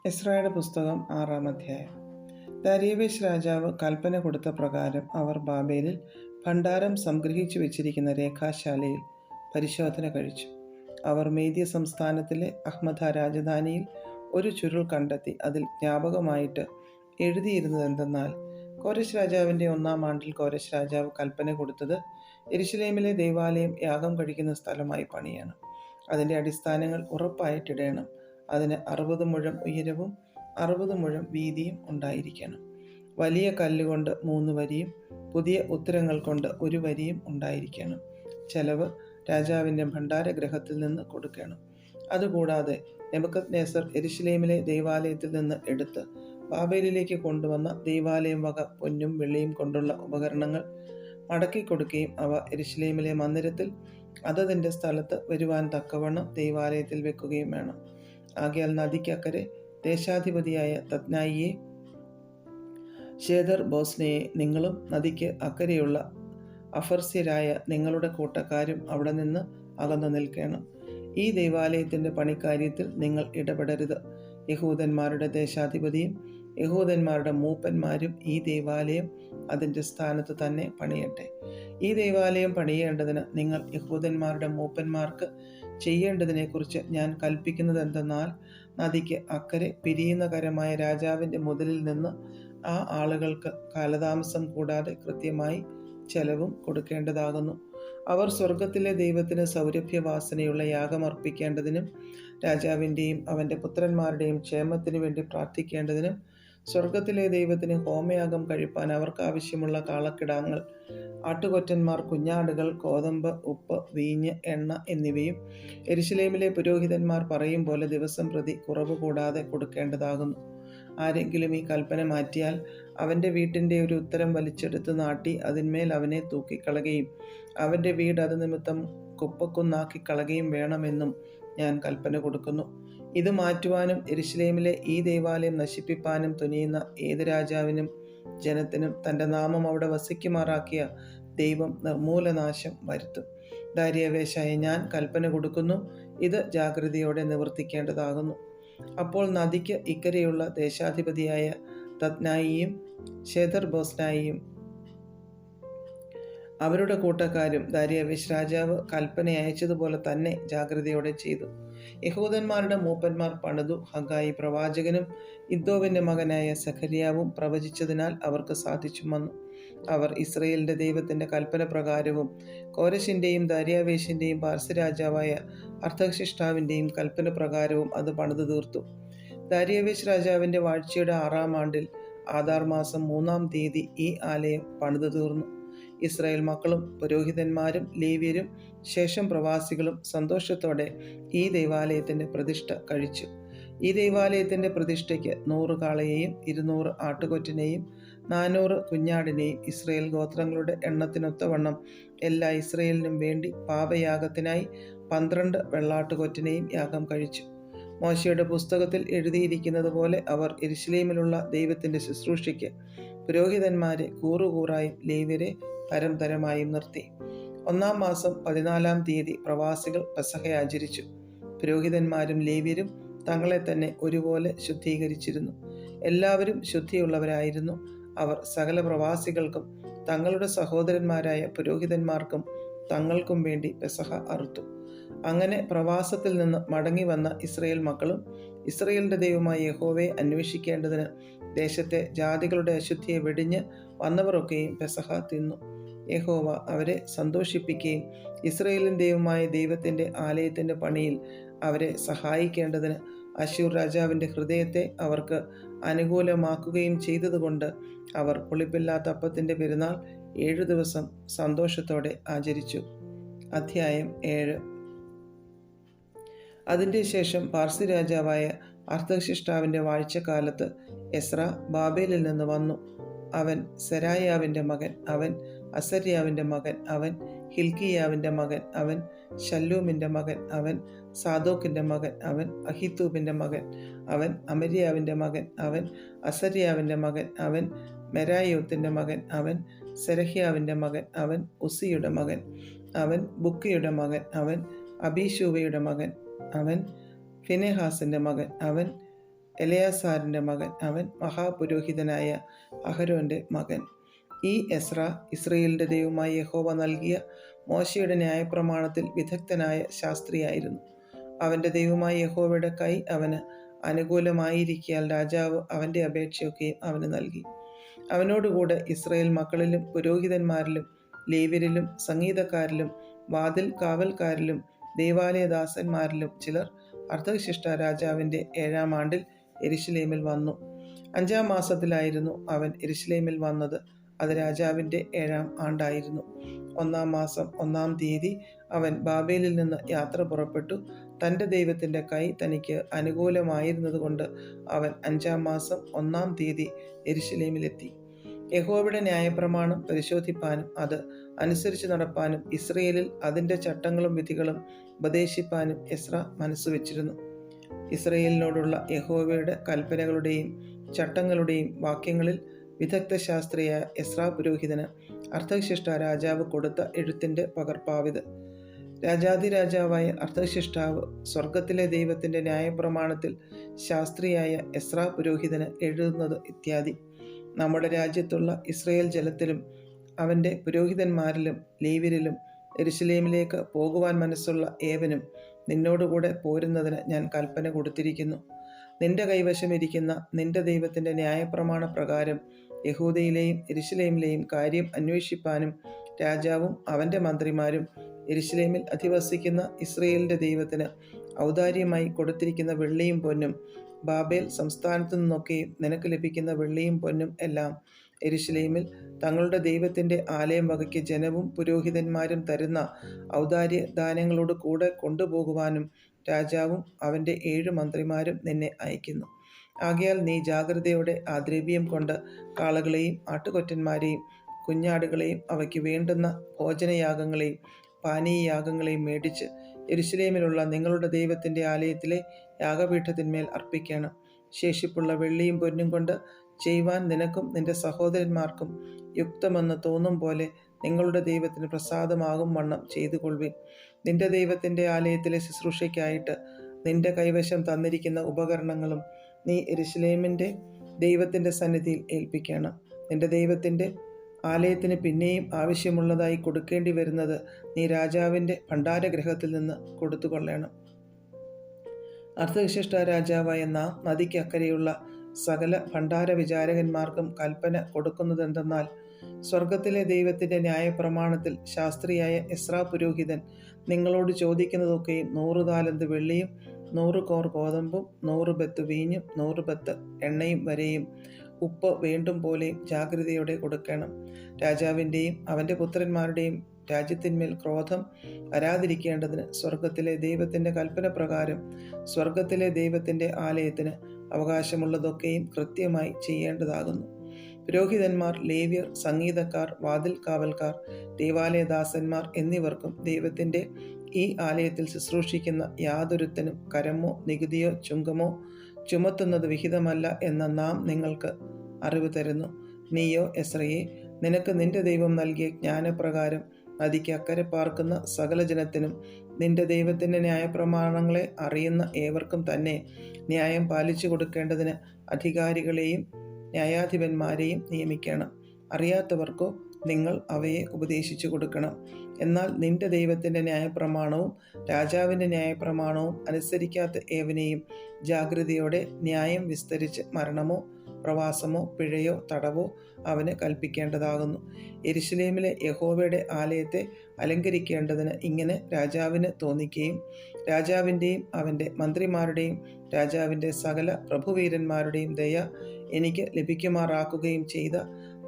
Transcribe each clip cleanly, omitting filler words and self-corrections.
എസ്രായുടെ പുസ്തകം 6-ാം അധ്യായം. ദാരിയേവേശ് രാജാവ് കൽപ്പന കൊടുത്ത പ്രകാരം അവർ ബാബേലിൽ ഭണ്ഡാരം സംഗ്രഹിച്ചു വെച്ചിരിക്കുന്ന രേഖാശാലയിൽ പരിശോധന കഴിച്ചു. അവർ മേദ്യ സംസ്ഥാനത്തിലെ അഹ്മദ രാജധാനിയിൽ ഒരു ചുരുൾ കണ്ടെത്തി. അതിൽ ജ്ഞാപകമായിട്ട് എഴുതിയിരുന്നതെന്തെന്നാൽ, കോരശ് രാജാവിൻ്റെ 1-ാം ആണ്ടിൽ കോരശ് രാജാവ് കൽപ്പന കൊടുത്തത് യെരുശലേമിലെ ദേവാലയം യാഗം കഴിക്കുന്ന സ്ഥലമായി പണിയണം. അതിൻ്റെ അടിസ്ഥാനങ്ങൾ ഉറപ്പായിട്ടിടണം. അതിന് 60 മുഴം ഉയരവും 60 മുഴം വീതിയും ഉണ്ടായിരിക്കണം. വലിയ കല്ലുകൊണ്ട് 3 വരിയും പുതിയ ഉത്തരങ്ങൾ കൊണ്ട് 1 വരിയും ഉണ്ടായിരിക്കണം. ചെലവ് രാജാവിൻ്റെ ഭണ്ഡാരഗൃഹത്തിൽ നിന്ന് കൊടുക്കണം. അതുകൂടാതെ നെബൂഖദ്നേസർ യെരുശലേമിലെ ദൈവാലയത്തിൽ നിന്ന് എടുത്ത് ബാബേലിലേക്ക് കൊണ്ടുവന്ന ദൈവാലയം വക പൊന്നും വെള്ളിയും കൊണ്ടുള്ള ഉപകരണങ്ങൾ മടക്കി കൊടുക്കുകയും അവ യെരുശലേമിലെ മന്ദിരത്തിൽ അതതിൻ്റെ സ്ഥലത്ത് വരുവാൻ തക്കവണ്ണം ദൈവാലയത്തിൽ വെക്കുകയും വേണം. ആകയാൽ നദിക്കക്കരെ ദേശാധിപതിയായ തത്നായിയെ, ഷേദർ ബോസ്നയെ, നിങ്ങളും നദിക്ക് അക്കരെയുള്ള അഫർസ്യരായ നിങ്ങളുടെ കൂട്ടക്കാരും അവിടെ നിന്ന് അകന്നു നിൽക്കണം. ഈ ദൈവാലയത്തിൻ്റെ പണിക്കാര്യത്തിൽ നിങ്ങൾ ഇടപെടരുത്. യഹൂദന്മാരുടെ ദേശാധിപതിയും യഹൂദന്മാരുടെ മൂപ്പന്മാരും ഈ ദൈവാലയം അതിൻ്റെ സ്ഥാനത്ത് തന്നെ പണിയട്ടെ. ഈ ദൈവാലയം പണിയേണ്ടതിന് നിങ്ങൾ യഹൂദന്മാരുടെ മൂപ്പന്മാർക്ക് ചെയ്യേണ്ടതിനെക്കുറിച്ച് ഞാൻ കൽപ്പിക്കുന്നത് എന്തെന്നാൽ, നദിക്ക് അക്കരെ പിരിയുന്ന കരമായ രാജാവിൻ്റെ മുതലിൽ നിന്ന് ആ ആളുകൾക്ക് കാലതാമസം കൂടാതെ കൃത്യമായി ചെലവും കൊടുക്കേണ്ടതാകുന്നു. അവർ സ്വർഗത്തിലെ ദൈവത്തിന് സൗരഭ്യവാസനയുള്ള യാഗമർപ്പിക്കേണ്ടതിനും രാജാവിൻ്റെയും അവൻ്റെ പുത്രന്മാരുടെയും ക്ഷേമത്തിനു വേണ്ടി പ്രാർത്ഥിക്കേണ്ടതിനും സ്വർഗത്തിലെ ദൈവത്തിന് ഹോമയാഗം കഴിപ്പാൻ അവർക്ക് ആവശ്യമുള്ള കാളക്കിടാങ്ങൾ, ആട്ടുകൊറ്റന്മാർ, കുഞ്ഞാടുകൾ, ഗോതമ്പ്, ഉപ്പ്, വീഞ്ഞ്, എണ്ണ എന്നിവയും യെരുശലേമിലെ പുരോഹിതന്മാർ പറയും പോലെ ദിവസം പ്രതി കുറവ് കൂടാതെ കൊടുക്കേണ്ടതാകുന്നു. ആരെങ്കിലും ഈ കൽപ്പന മാറ്റിയാൽ അവൻ്റെ വീട്ടിൻ്റെ ഒരു ഉത്തരം വലിച്ചെടുത്ത് നാട്ടി അതിന്മേൽ അവനെ തൂക്കിക്കളയുകയും അവൻ്റെ വീട് അത് നിമിത്തം കുപ്പക്കുന്നാക്കി കളയുകയും വേണമെന്നും ഞാൻ കൽപ്പന കൊടുക്കുന്നു. ഇത് മാറ്റുവാനും യെരുശലേമിലെ ഈ ദൈവാലയം നശിപ്പിപ്പാനും തുനിയുന്ന ഏത് രാജാവിനും ജനത്തിനും തൻ്റെ നാമം അവിടെ വസിക്കുമാറാക്കിയ ദൈവം നിർമൂലനാശം വരുത്തും. ദാരിയേവേശായ ഞാൻ കൽപ്പന കൊടുക്കുന്നു. ഇത് ജാഗ്രതയോടെ നിവർത്തിക്കേണ്ടതാകുന്നു. അപ്പോൾ നദിക്ക് ഇക്കരെയുള്ള ദേശാധിപതിയായ തത്നായിയും ഷേദർ ബോസ്നായിയും അവരുടെ കൂട്ടക്കാരും ദാരിയേവേശ് രാജാവ് കൽപ്പന അയച്ചതുപോലെ തന്നെ ജാഗ്രതയോടെ ചെയ്തു. യഹൂദന്മാരുടെ മൂപ്പന്മാർ പണിതു. ഹഗ്ഗായി പ്രവാചകനും ഇദ്ദോവിൻ്റെ മകനായ സഖര്യാവും പ്രവചിച്ചതിനാൽ അവർക്ക് സാധിച്ചു വന്നു. അവർ ഇസ്രയേലിൻ്റെ ദൈവത്തിൻ്റെ കൽപ്പന പ്രകാരവും കോരശിൻ്റെയും ദാരിയാവേശിൻ്റെയും പാർസി രാജാവായ അർത്ഥശിഷ്ടാവിൻ്റെയും കൽപ്പന പ്രകാരവും അത് പണിതു തീർത്തു. ദാരിയാവേശ് രാജാവിൻ്റെ വാഴ്ചയുടെ 6-ാം ആണ്ടിൽ ആദാർ മാസം 3-ാം തീയതി ഈ ആലയം പണിതു തീർന്നു. ഇസ്രായേൽ മക്കളും പുരോഹിതന്മാരും ലേവ്യരും ശേഷം പ്രവാസികളും സന്തോഷത്തോടെ ഈ ദൈവാലയത്തിൻ്റെ പ്രതിഷ്ഠ കഴിച്ചു. ഈ ദൈവാലയത്തിൻ്റെ പ്രതിഷ്ഠയ്ക്ക് 100 കാളയെയും 200 ആട്ടുകൊറ്റനെയും 400 കുഞ്ഞാടിനെയും ഇസ്രായേൽ ഗോത്രങ്ങളുടെ എണ്ണത്തിനൊത്തവണ്ണം എല്ലാ ഇസ്രായേലിനും വേണ്ടി പാപയാഗത്തിനായി 12 വെള്ളാട്ടുകൊറ്റനെയും യാഗം കഴിച്ചു. മോശയുടെ പുസ്തകത്തിൽ എഴുതിയിരിക്കുന്നത് പോലെ അവർ യെരുശലേമിലുള്ള ദൈവത്തിൻ്റെ ശുശ്രൂഷയ്ക്ക് പുരോഹിതന്മാരെ കൂറുകൂറായും ലേവ്യരെ തരംതരമായും നിർത്തി. 1-ാം മാസം 14-ാം തീയതി പ്രവാസികൾ പെസഹ ആചരിച്ചു. പുരോഹിതന്മാരും ലേവ്യരും തങ്ങളെ തന്നെ ഒരുപോലെ ശുദ്ധീകരിച്ചിരുന്നു. എല്ലാവരും ശുദ്ധിയുള്ളവരായിരുന്നു. അവർ സകല പ്രവാസികൾക്കും തങ്ങളുടെ സഹോദരന്മാരായ പുരോഹിതന്മാർക്കും തങ്ങൾക്കും വേണ്ടി പെസഹ അറുത്തു. അങ്ങനെ പ്രവാസത്തിൽ നിന്ന് മടങ്ങി വന്ന ഇസ്രായേൽ മക്കളും ഇസ്രായേലിൻ്റെ ദൈവമായ യഹോവയെ അന്വേഷിക്കേണ്ടതിന് ദേശത്തെ ജാതികളുടെ അശുദ്ധിയെ വെടിഞ്ഞ് വന്നവരൊക്കെയും പെസഹ തിന്നു. യഹോവ അവരെ സന്തോഷിപ്പിക്കുകയും ഇസ്രായേലിൻ ദൈവമായ ദൈവത്തിൻ്റെ ആലയത്തിൻ്റെ പണിയിൽ അവരെ സഹായിക്കേണ്ടതിന് അശ്ശൂർ രാജാവിൻ്റെ ഹൃദയത്തെ അവർക്ക് അനുകൂലമാക്കുകയും ചെയ്തതുകൊണ്ട് അവർ പുളിപ്പില്ലാത്ത അപ്പത്തിൻ്റെ പെരുന്നാൾ 7 ദിവസം സന്തോഷത്തോടെ ആചരിച്ചു. അധ്യായം 7. അതിൻ്റെ ശേഷം പാർസി രാജാവായ അർത്ഥശിഷ്ടാവിൻ്റെ വാഴ്ചക്കാലത്ത് എസ്ര ബാബേലിൽ നിന്ന് വന്നു. അവൻ സെരായാവിൻ്റെ മകൻ, അവൻ അസര്യാവിൻ്റെ മകൻ, അവൻ ഹിൽക്കിയാവിൻ്റെ മകൻ, അവൻ ശല്ലൂമിൻ്റെ മകൻ, അവൻ സാദോക്കിൻ്റെ മകൻ, അവൻ അഹിത്തൂബിൻ്റെ മകൻ, അവൻ അമര്യാവിൻ്റെ മകൻ, അവൻ അസര്യാവിൻ്റെ മകൻ, അവൻ മെരായോത്തിൻ്റെ മകൻ, അവൻ സെരഹ്യാവിൻ്റെ മകൻ, അവൻ ഉസിയുടെ മകൻ, അവൻ ബുക്കിയുടെ മകൻ, അവൻ അബീശൂവയുടെ മകൻ, അവൻ ഫിനെഹാസിൻ്റെ മകൻ, അവൻ എലയാസാറിൻ്റെ മകൻ, അവൻ മഹാപുരോഹിതനായ അഹരോൻ്റെ മകൻ. ഈ എസ്ര ഇസ്രയേലിൻ്റെ ദൈവമായ യഹോവ നൽകിയ മോശയുടെ ന്യായപ്രമാണത്തിൽ വിദഗ്ധനായ ശാസ്ത്രിയായിരുന്നു. അവൻ്റെ ദൈവമായ യഹോവയുടെ കൈ അവന് അനുകൂലമായിരിക്കയാൽ രാജാവ് അവൻ്റെ അപേക്ഷയൊക്കെയും അവന് നൽകി. അവനോടുകൂടെ ഇസ്രയേൽ മക്കളിലും പുരോഹിതന്മാരിലും ലേവ്യരിലും സംഗീതക്കാരിലും വാതിൽ കാവൽക്കാരിലും ദൈവാലയദാസന്മാരിലും ചിലർ അർത്തഹ്ശഷ്ടാ രാജാവിൻ്റെ 7-ാം ആണ്ടിൽ യെരുശലേമിൽ വന്നു. 5-ാം മാസത്തിലായിരുന്നു അവൻ യെരുശലേമിൽ വന്നത്. അത് രാജാവിൻ്റെ 7-ാം ആണ്ടായിരുന്നു. 1-ാം മാസം 1-ാം തീയതി അവൻ ബാബേലിൽ നിന്ന് യാത്ര പുറപ്പെട്ടു. തൻ്റെ ദൈവത്തിൻ്റെ കൈ തനിക്ക് അനുകൂലമായിരുന്നതുകൊണ്ട് അവൻ 5-ാം മാസം 1-ാം തീയതി യെരുശലേമിലെത്തി. യഹോവയുടെ ന്യായപ്രമാണം പരിശോധിപ്പാനും അത് അനുസരിച്ച് നടപ്പാനും ഇസ്രയേലിൽ അതിൻ്റെ ചട്ടങ്ങളും വിധികളും ഉപദേശിപ്പാനും എസ്ര മനസ്സുവെച്ചിരുന്നു. ഇസ്രയേലിനോടുള്ള യഹോവയുടെ കൽപ്പനകളുടെയും ചട്ടങ്ങളുടെയും വാക്യങ്ങളിൽ വിദഗ്ധ ശാസ്ത്രിയായ എസ്രാ പുരോഹിതന് അർത്തഹ്ശഷ്ടാ രാജാവ് കൊടുത്ത എഴുത്തിൻ്റെ പകർപ്പാവിത്. രാജാതിരാജാവായ അർത്തഹ്ശഷ്ടാവ് സ്വർഗത്തിലെ ദൈവത്തിൻ്റെ ന്യായപ്രമാണത്തിൽ ശാസ്ത്രിയായ എസ്രാ പുരോഹിതന് എഴുതുന്നത് ഇത്യാദി: നമ്മുടെ രാജ്യത്തുള്ള ഇസ്രയേൽ ജനത്തിലും അവൻ്റെ പുരോഹിതന്മാരിലും ലേവ്യരിലും യെരുശലേമിലേക്ക് പോകുവാൻ മനസ്സുള്ള ഏവനും നിന്നോടുകൂടെ പോരുന്നതിന് ഞാൻ കൽപ്പന കൊടുത്തിരിക്കുന്നു. നിന്റെ കൈവശം ഇരിക്കുന്ന നിന്റെ ദൈവത്തിൻ്റെ ന്യായപ്രമാണ പ്രകാരം യഹൂദയിലെയും യെരുശലേമിലെയും കാര്യം അന്വേഷിപ്പാനും രാജാവും അവൻ്റെ മന്ത്രിമാരും യെരുശലേമിൽ അധിവസിക്കുന്ന ഇസ്രയേലിൻ്റെ ദൈവത്തിന് ഔദാര്യമായി കൊടുത്തിരിക്കുന്ന വെള്ളിയും പൊന്നും, ബാബേൽ സംസ്ഥാനത്തു നിന്നൊക്കെയും നിനക്ക് ലഭിക്കുന്ന വെള്ളിയും പൊന്നും എല്ലാം യെരുശലേമിൽ തങ്ങളുടെ ദൈവത്തിൻ്റെ ആലയം വകയ്ക്ക് ജനവും പുരോഹിതന്മാരും തരുന്ന ഔദാര്യ ദാനങ്ങളോട് കൂടെ കൊണ്ടുപോകുവാനും രാജാവും അവൻ്റെ 7 മന്ത്രിമാരും നിന്നെ അയക്കുന്നു. ആകയാൽ നീ ജാഗ്രതയോടെ ആ ദ്രവ്യം കൊണ്ട് കാളകളെയും ആട്ടുകൊറ്റന്മാരെയും കുഞ്ഞാടുകളെയും അവയ്ക്ക് വേണ്ടുന്ന ഭോജനയാഗങ്ങളെയും പാനീയയാഗങ്ങളെയും മേടിച്ച് യെരുശലേമിലുള്ള നിങ്ങളുടെ ദൈവത്തിൻ്റെ ആലയത്തിലെ യാഗപീഠത്തിന്മേൽ അർപ്പിക്കണം. ശേഷിപ്പുള്ള വെള്ളിയും പൊന്നും കൊണ്ട് ചെയ്യുവാൻ നിനക്കും നിന്റെ സഹോദരന്മാർക്കും യുക്തമെന്ന് തോന്നും പോലെ നിങ്ങളുടെ ദൈവത്തിന് പ്രസാദമാകും വണ്ണം ചെയ്തുകൊള്ളുവിൻ. നിന്റെ ദൈവത്തിൻ്റെ ആലയത്തിലെ ശുശ്രൂഷയ്ക്കായിട്ട് നിന്റെ കൈവശം തന്നിരിക്കുന്ന ഉപകരണങ്ങളും നീ യെരുശലേമിൻ്റെ ദൈവത്തിൻ്റെ സന്നിധിയിൽ ഏൽപ്പിക്കണം. നിന്റെ ദൈവത്തിൻ്റെ ആലയത്തിന് പിന്നെയും ആവശ്യമുള്ളതായി കൊടുക്കേണ്ടി വരുന്നത് നീ രാജാവിൻ്റെ ഭണ്ഡാരഗൃഹത്തിൽ നിന്ന് കൊടുത്തുകൊള്ളണം. അർത്തഹ്ശഷ്ടാ രാജാവായ നാം നദിക്ക് അക്കരെയുള്ള സകല ഭണ്ഡാര വിചാരകന്മാർക്കും കൽപ്പന കൊടുക്കുന്നതെന്തെന്നാൽ, സ്വർഗത്തിലെ ദൈവത്തിൻ്റെ ന്യായപ്രമാണത്തിൽ ശാസ്ത്രിയായ എസ്രാ പുരോഹിതൻ നിങ്ങളോട് ചോദിക്കുന്നതൊക്കെയും 100 താലന്ത് വെള്ളിയും 100 കോർ ഗോതമ്പും 100 ബത്ത് വീഞ്ഞും 100 ബത്ത് എണ്ണയും വരെയും ഉപ്പ് വേണ്ടും പോലെയും ജാഗ്രതയോടെ കൊടുക്കണം. രാജാവിൻ്റെയും അവൻ്റെ പുത്രന്മാരുടെയും രാജ്യത്തിന്മേൽ ക്രോധം വരാതിരിക്കേണ്ടതിന് സ്വർഗത്തിലെ ദൈവത്തിൻ്റെ കൽപ്പന പ്രകാരം സ്വർഗത്തിലെ ദൈവത്തിൻ്റെ ആലയത്തിന് അവകാശമുള്ളതൊക്കെയും കൃത്യമായി ചെയ്യേണ്ടതാകുന്നു. പുരോഹിതന്മാർ, ലേവ്യർ, സംഗീതക്കാർ, വാതിൽ കാവൽക്കാർ, ദൈവാലയദാസന്മാർ എന്നിവർക്കും ദൈവത്തിൻ്റെ ഈ ആലയത്തിൽ ശുശ്രൂഷിക്കുന്ന യാതൊരുത്തനും കരമോ നികുതിയോ ചുങ്കമോ ചുമത്തുന്നത് വിഹിതമല്ല എന്ന് നാം നിങ്ങൾക്ക് അറിവ് തരുന്നു. നീയോ എസ്രയെ, നിനക്ക് നിന്റെ ദൈവം നൽകിയ ജ്ഞാനപ്രകാരം നദിക്ക് അക്കരെ പാർക്കുന്ന സകല ജനത്തിനും നിന്റെ ദൈവത്തിൻ്റെ ന്യായപ്രമാണങ്ങളെ അറിയുന്ന ഏവർക്കും തന്നെ ന്യായം പാലിച്ചു കൊടുക്കേണ്ടതിന് അധികാരികളെയും ന്യായാധിപന്മാരെയും നിയമിക്കണം. അറിയാത്തവർക്കോ നിങ്ങൾ അവയെ ഉപദേശിച്ചു കൊടുക്കണം. എന്നാൽ നിന്റെ ദൈവത്തിൻ്റെ ന്യായപ്രമാണവും രാജാവിൻ്റെ ന്യായപ്രമാണവും അനുസരിക്കാത്ത ഏവനെയും ജാഗ്രതയോടെ ന്യായം വിസ്തരിച്ച് മരണമോ പ്രവാസമോ പിഴയോ തടവോ അവന് കൽപ്പിക്കേണ്ടതാകുന്നു. യെരുശലേമിലെ യഹോവയുടെ ആലയത്തെ അലങ്കരിക്കേണ്ടതിന് ഇങ്ങനെ രാജാവിന് തോന്നിക്കുകയും രാജാവിൻ്റെയും അവൻ്റെ മന്ത്രിമാരുടെയും രാജാവിൻ്റെ സകല പ്രഭുവീരന്മാരുടെയും ദയ എനിക്ക് ലഭിക്കുമാറാക്കുകയും ചെയ്ത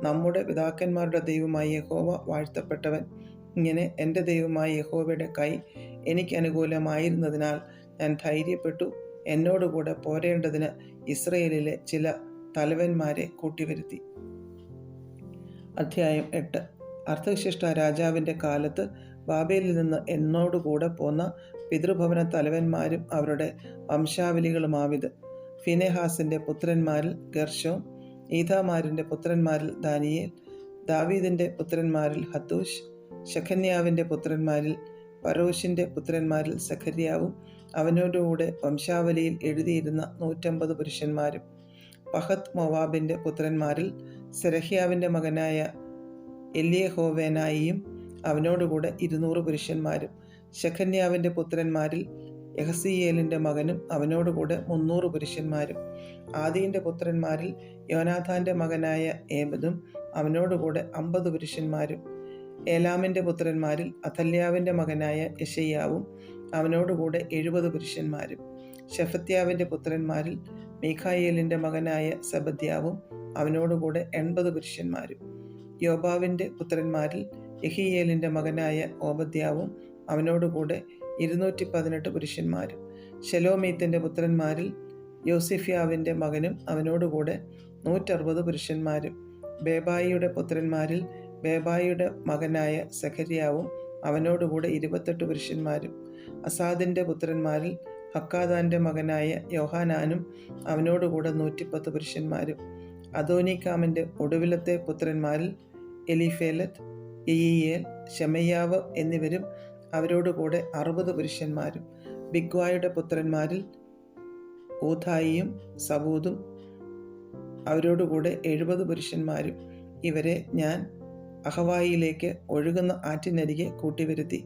നമ്മുടെ പിതാക്കന്മാരുടെ ദൈവമായ യഹോവ വാഴ്ത്തപ്പെട്ടവൻ. ഇങ്ങനെ എൻ്റെ ദൈവമായ യഹോവയുടെ കൈ എനിക്ക് അനുകൂലമായിരുന്നതിനാൽ ഞാൻ ധൈര്യപ്പെട്ടു എന്നോടുകൂടെ പോരേണ്ടതിന് ഇസ്രയേലിലെ ചില തലവന്മാരെ കൂട്ടിവരുത്തി. അധ്യായം 8. അർത്തഹ്ശഷ്ടാ രാജാവിൻ്റെ കാലത്ത് ബാബേലിൽ നിന്ന് എന്നോടുകൂടെ പോന്ന പിതൃഭവന തലവന്മാരും അവരുടെ വംശാവലികളുമാവിത്: ഫിനെഹാസിൻ്റെ പുത്രന്മാരിൽ ഗർശോം, ഈഥാമാരിൻ്റെ പുത്രന്മാരിൽ ദാനിയേൽ, ദാവീദിൻ്റെ പുത്രന്മാരിൽ ഹത്തൂഷ്, ശെഖന്യാവിൻ്റെ പുത്രന്മാരിൽ പരോശിൻ്റെ പുത്രന്മാരിൽ സെഖര്യാവും, അവനോടുകൂടെ വംശാവലിയിൽ എഴുതിയിരുന്ന 150 പുരുഷന്മാരും. പഹത്ത് മോവാബിൻ്റെ പുത്രന്മാരിൽ സെരഹ്യാവിൻ്റെ മകനായ എല്യഹോവേനായിയും അവനോടുകൂടെ 200 പുരുഷന്മാരും. ശെഖന്യാവിൻ്റെ പുത്രന്മാരിൽ യഹസീയേലിൻ്റെ മകനും അവനോടുകൂടെ 300 പുരുഷന്മാരും. ആദീൻ്റെ പുത്രന്മാരിൽ യോനാഥാൻ്റെ മകനായ ഏബദും അവനോടുകൂടെ 50 പുരുഷന്മാരും. ഏലാമിൻ്റെ പുത്രന്മാരിൽ അഥല്യാവിൻ്റെ മകനായ യെശയ്യാവും അവനോടുകൂടെ 70 പുരുഷന്മാരും. ശെഫത്യാവിൻ്റെ പുത്രന്മാരിൽ മീഖായേലിൻ്റെ മകനായ സെബദ്യാവും അവനോടുകൂടെ 80 പുരുഷന്മാരും. യോബാവിൻ്റെ പുത്രന്മാരിൽ യെഹീയേലിൻ്റെ മകനായ ഓബദ്യാവും അവനോടുകൂടെ 218 പുരുഷന്മാരും. ശെലോമീത്തിൻ്റെ പുത്രന്മാരിൽ യോസിഫ്യാവിൻ്റെ മകനും അവനോടുകൂടെ 160 പുരുഷന്മാരും. ബേബായിയുടെ പുത്രന്മാരിൽ ബേബായിയുടെ മകനായ സെഖര്യാവും അവനോടുകൂടെ 28 പുരുഷന്മാരും. അസാദിൻ്റെ പുത്രന്മാരിൽ ഹക്കാദാൻ്റെ മകനായ യോഹാനാനും അവനോടുകൂടെ 110 പുരുഷന്മാരും. അദോനീക്കാമിൻ്റെ ഒടുവിലത്തെ പുത്രന്മാരിൽ എലീഫേലത്ത്, യെയീയേൽ, ശെമയ്യാവ് എന്നിവരും അവരോടുകൂടെ 60 പുരുഷന്മാരും. ബിഗ്വായുടെ പുത്രന്മാരിൽ ഊഥായിയും സബൂദും അവരോടുകൂടെ 70 പുരുഷന്മാരും. ഇവരെ ഞാൻ അഹവായിലേക്ക് ഒഴുകുന്ന ആറ്റിനരികെ കൂട്ടിവരുത്തി.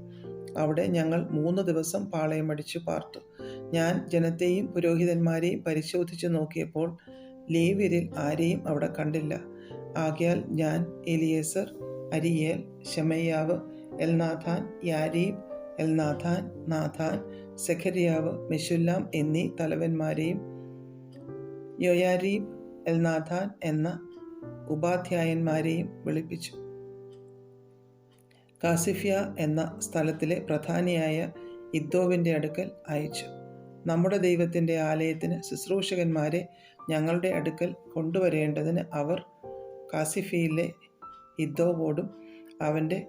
അവിടെ ഞങ്ങൾ 3 ദിവസം പാളയമടിച്ചു പാർത്തു. ഞാൻ ജനത്തെയും പുരോഹിതന്മാരെയും പരിശോധിച്ചു നോക്കിയപ്പോൾ ലേവ്യരിൽ ആരെയും അവിടെ കണ്ടില്ല. ആകയാൽ ഞാൻ എലിയേസർ, അരിയേൽ, ശെമയ്യാവ്, എൽനാഥാൻ, യാരീബ്, എൽനാഥാൻ, നാഥാൻ, സെഖര്യാവ്, മെശുല്ലാം എന്നീ തലവന്മാരെയും യോയാരീബ്, എൽനാഥാൻ എന്ന ഉപാധ്യായന്മാരെയും വിളിപ്പിച്ചു. കാസിഫ്യ എന്ന സ്ഥലത്തിലെ പ്രധാനിയായ ഇദ്ദോവിൻ്റെ അടുക്കൽ അയച്ചു. നമ്മുടെ ദൈവത്തിൻ്റെ ആലയത്തിന് ശുശ്രൂഷകന്മാരെ ഞങ്ങളുടെ അടുക്കൽ കൊണ്ടുവരേണ്ടതിന് അവർ കാസിഫിയിലെ ഇദ്ദോവോടും അവൻ്റെ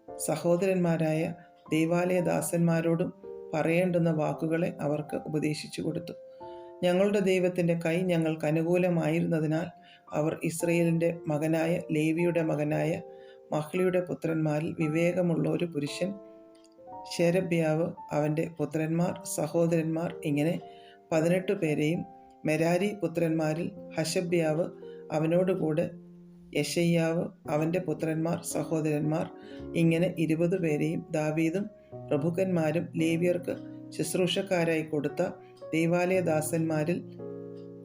സഹോദരന്മാരായ ദൈവാലയദാസന്മാരോടും പറയേണ്ടുന്ന വാക്കുകളെ അവർക്ക് ഉപദേശിച്ചു കൊടുത്തു. ഞങ്ങളുടെ ദൈവത്തിൻ്റെ കൈ ഞങ്ങൾക്ക് അനുകൂലമായിരുന്നതിനാൽ അവർ ഇസ്രയേലിൻ്റെ മകനായ ലേവിയുടെ മകനായ മഹ്ലിയുടെ പുത്രന്മാരിൽ വിവേകമുള്ള ഒരു പുരുഷൻ ശേരബ്യാവ്, അവൻ്റെ പുത്രന്മാർ, സഹോദരന്മാർ ഇങ്ങനെ 18 പേരെയും, മെരാരി പുത്രന്മാരിൽ ഹശബ്യാവ്, അവനോടുകൂടെ യെശയ്യാവ്, അവൻ്റെ പുത്രന്മാർ, സഹോദരന്മാർ ഇങ്ങനെ 20 പേരെയും ദാവീദും പ്രഭുക്കന്മാരും ലേവ്യർക്ക് ശുശ്രൂഷക്കാരായി കൊടുത്ത ദൈവാലയദാസന്മാരിൽ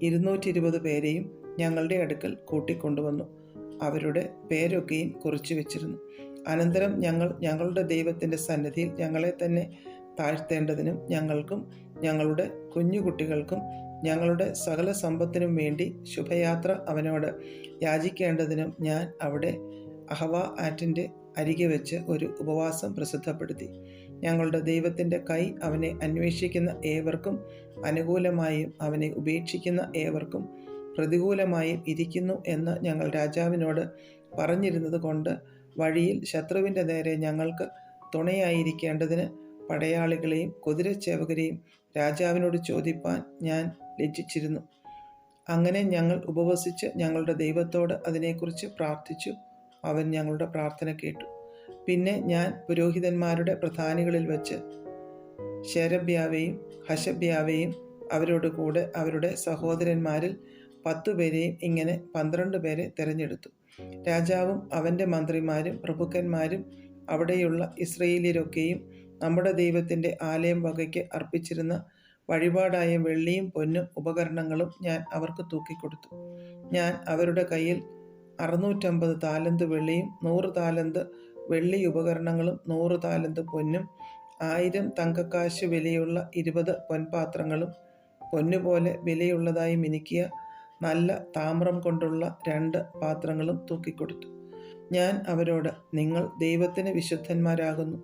220 പേരെയും ഞങ്ങളുടെ അടുക്കൽ കൂട്ടിക്കൊണ്ടുവന്നു. അവരുടെ പേരൊക്കെയും കുറിച്ചു വെച്ചിരുന്നു. അനന്തരം ഞങ്ങൾ ഞങ്ങളുടെ ദൈവത്തിൻ്റെ സന്നിധിയിൽ ഞങ്ങളെ തന്നെ താഴ്ത്തേണ്ടതിനും ഞങ്ങൾക്കും ഞങ്ങളുടെ കുഞ്ഞുകുട്ടികൾക്കും ഞങ്ങളുടെ സകല സമ്പത്തിനും വേണ്ടി ശുഭയാത്ര അവനോട് യാചിക്കേണ്ടതിനും ഞാൻ അവിടെ അഹവ ആറ്റിൻ്റെ അരികെ വെച്ച് ഒരു ഉപവാസം പ്രസിദ്ധപ്പെടുത്തി. ഞങ്ങളുടെ ദൈവത്തിൻ്റെ കൈ അവനെ അന്വേഷിക്കുന്ന ഏവർക്കും അനുകൂലമായും അവനെ ഉപേക്ഷിക്കുന്ന ഏവർക്കും പ്രതികൂലമായും ഇരിക്കുന്നു എന്ന് ഞങ്ങൾ രാജാവിനോട് പറഞ്ഞിരുന്നത് കൊണ്ട് വഴിയിൽ ശത്രുവിൻ്റെ നേരെ ഞങ്ങൾക്ക് തുണയായിരിക്കേണ്ടതിന് പടയാളികളെയും കുതിരച്ചേവകരെയും രാജാവിനോട് ചോദിപ്പാൻ ഞാൻ ലജ്ജിച്ചിരുന്നു. അങ്ങനെ ഞങ്ങൾ ഉപവസിച്ച് ഞങ്ങളുടെ ദൈവത്തോട് അതിനെക്കുറിച്ച് പ്രാർത്ഥിച്ചു. അവൻ ഞങ്ങളുടെ പ്രാർത്ഥന കേട്ടു. പിന്നെ ഞാൻ പുരോഹിതന്മാരുടെ പ്രധാനികളിൽ വെച്ച് ശേരബ്യാവെയും ഹശബ്യാവെയും അവരോട് കൂടെ അവരുടെ സഹോദരന്മാരിൽ 10 പേരെയും ഇങ്ങനെ 12 പേരെ തിരഞ്ഞെടുത്തു. രാജാവും അവൻ്റെ മന്ത്രിമാരും പ്രഭുക്കന്മാരും അവിടെയുള്ള ഇസ്രയേല്യരൊക്കെയും നമ്മുടെ ദൈവത്തിൻ്റെ ആലയം വകയ്ക്ക് അർപ്പിച്ചിരുന്ന വഴിപാടായ വെള്ളിയും പൊന്നും ഉപകരണങ്ങളും ഞാൻ അവർക്ക് തൂക്കിക്കൊടുത്തു. ഞാൻ അവരുടെ കയ്യിൽ 650 താലന്ത് വെള്ളിയും 100 താലന്ത് വെള്ളി ഉപകരണങ്ങളും 100 താലന്ത് പൊന്നും 1000 തങ്കക്കാശ് വിലയുള്ള 20 പൊൻപാത്രങ്ങളും പൊന്നുപോലെ വിലയുള്ളതായി മിനുക്കിയ നല്ല താമ്രം കൊണ്ടുള്ള 2 പാത്രങ്ങളും തൂക്കിക്കൊടുത്തു. ഞാൻ അവരോട്, നിങ്ങൾ ദൈവത്തിന് വിശുദ്ധന്മാരാകുന്നു,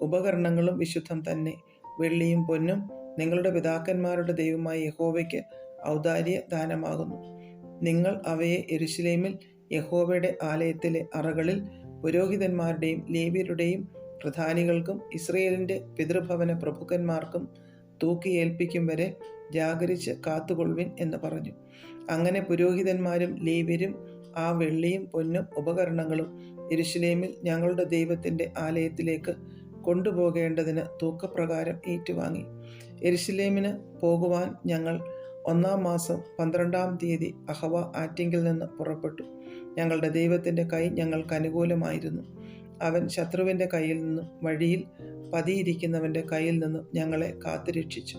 ഉപകരണങ്ങളും വിശുദ്ധം തന്നെ. വെള്ളിയും പൊന്നും നിങ്ങളുടെ പിതാക്കന്മാരുടെ ദൈവമായ യഹോവയ്ക്ക് ഔദാര്യ ദാനമാകുന്നു. നിങ്ങൾ അവയെ യെരൂശലേമിൽ യഹോവയുടെ ആലയത്തിലെ അറകളിൽ പുരോഹിതന്മാരുടെയും ലേവ്യരുടെയും പ്രധാനികൾക്കും ഇസ്രയേലിൻ്റെ പിതൃഭവന പ്രഭുക്കന്മാർക്കും തൂക്കിയേൽപ്പിക്കും വരെ ജാഗരിച്ച് കാത്തുകൊള്ളുവിൻ എന്ന് പറഞ്ഞു. അങ്ങനെ പുരോഹിതന്മാരും ലേവ്യരും ആ വെള്ളിയും പൊന്നും ഉപകരണങ്ങളും യെരൂശലേമിൽ ഞങ്ങളുടെ ദൈവത്തിൻ്റെ ആലയത്തിലേക്ക് കൊണ്ടുപോകേണ്ടതിന് തൂക്കപ്രകാരം ഏറ്റുവാങ്ങി. യെരുശലേമിന് പോകുവാൻ ഞങ്ങൾ 1-ാം മാസം 12-ാം തീയതി അഹവ ആറ്റിങ്കിൽ നിന്ന് പുറപ്പെട്ടു. ഞങ്ങളുടെ ദൈവത്തിൻ്റെ കൈ ഞങ്ങൾക്ക് അനുകൂലമായിരുന്നു. അവൻ ശത്രുവിൻ്റെ കയ്യിൽ നിന്നും വഴിയിൽ പതിയിരിക്കുന്നവൻ്റെ കയ്യിൽ നിന്നും ഞങ്ങളെ കാത്തുരക്ഷിച്ചു.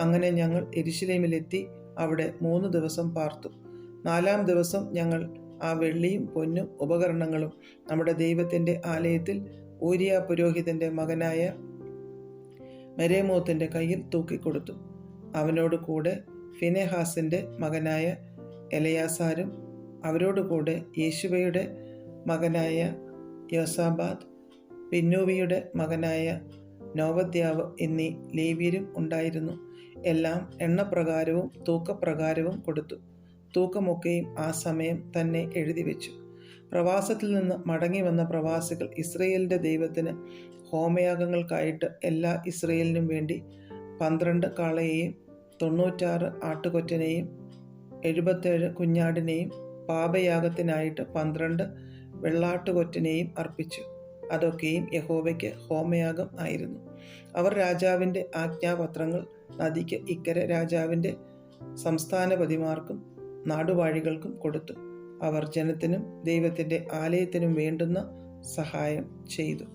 അങ്ങനെ ഞങ്ങൾ യെരുശലേമിലെത്തി അവിടെ 3 ദിവസം പാർത്തു. 4-ാം ദിവസം ഞങ്ങൾ ആ വെള്ളിയും പൊന്നും ഉപകരണങ്ങളും നമ്മുടെ ദൈവത്തിൻ്റെ ആലയത്തിൽ ഊരിയ പുരോഹിതൻ്റെ മകനായ മെരേമോത്തിൻ്റെ കയ്യിൽ തൂക്കിക്കൊടുത്തു. അവനോട് കൂടെ ഫിനെഹാസിൻ്റെ മകനായ എലയാസാരും അവരോട് കൂടെ യേശുവയുടെ മകനായ യോസാബാദ്, പിന്നൂവിയുടെ മകനായ നോവദ്യാവ് എന്നീ ലേവ്യരും ഉണ്ടായിരുന്നു. എല്ലാം എണ്ണപ്രകാരവും തൂക്കപ്രകാരവും കൊടുത്തു. തൂക്കമൊക്കെയും ആ സമയം തന്നെ എഴുതിവെച്ചു. പ്രവാസത്തിൽ നിന്ന് മടങ്ങി വന്ന പ്രവാസികൾ ഇസ്രയേലിൻ്റെ ദൈവത്തിന് ഹോമയാഗങ്ങൾക്കായിട്ട് എല്ലാ ഇസ്രയേലിനും വേണ്ടി 12 കാളയെയും 96 ആട്ടുകൊറ്റനെയും 77 കുഞ്ഞാടിനെയും പാപയാഗത്തിനായിട്ട് 12 വെള്ളാട്ടുകൊറ്റനെയും അർപ്പിച്ചു. അതൊക്കെയും യഹോവയ്ക്ക് ഹോമയാഗം ആയിരുന്നു. അവർ രാജാവിൻ്റെ ആജ്ഞാപത്രങ്ങൾ നദിക്ക് ഇക്കരെ രാജാവിൻ്റെ സംസ്ഥാനപതിമാർക്കും നാടുവാഴികൾക്കും കൊടുത്തു. അവർ ജനത്തിനും ദൈവത്തിൻ്റെ ആലയത്തിനും വേണ്ടുന്ന സഹായം ചെയ്തു.